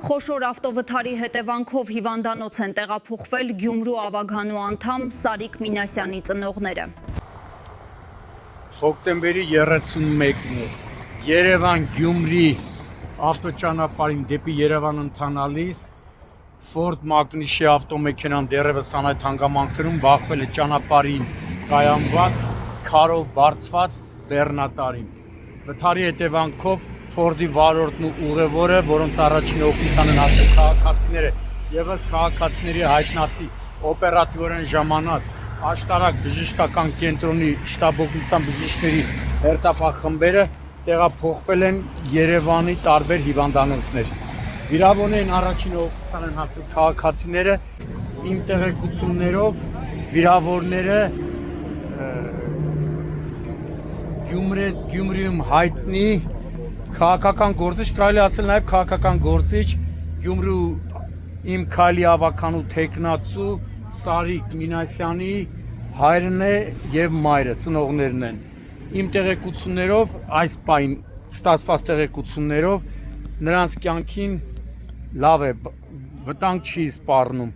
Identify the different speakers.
Speaker 1: Խոշոր ավտովթարի հետևանքով հիվանդանոց են տեղափոխվել Գյումրու ավագանու անդամ Սարիկ Մինասյանի ծնողները։
Speaker 2: Հոկտեմբերի 31-ն է Երևան-Գյումրի ավտոճանապարհին դեպի Երևան ընթանալիս Ford Magnus-ի ավտոմեքենան դեռևս անհայտ հանգամանքներում բախվել է ճանապարհին կայանված քարով բարձված բեռնատարին։ Վթարի հետևանքով Ford-ի վարորդն ու ուղևորը, որոնց առաջին օգնության են հասել քաղաքացիները, ևս քաղաքացիների հայտնածի օպերատիվորեն ժամանակ աշտարակ բժշկական կենտրոնի շտաբօգնության բժիշկների հերթապահ խմբերը տեղափոխվել են Երևանի տարբեր հիվանդանոցներ։ Վիրավորներին առաջին օգնության են հասել քաղաքացիները, իմ տեղեկություններով վիրավորները Գյումրիում հայտնի քաղաքական գործիչ, կարելի ասել նաև քաղաքական գործիչ Գյումրու իմ քայլի ավականու թեկնածու Սարիկ Մինասյանի հայրն է եւ մայրը, ծնողներն են։ Իմ տեղեկություններով, այս պայն ստացված տեղեկություններով նրանց կյանքին լավ է, վտանգ չի սպառնում։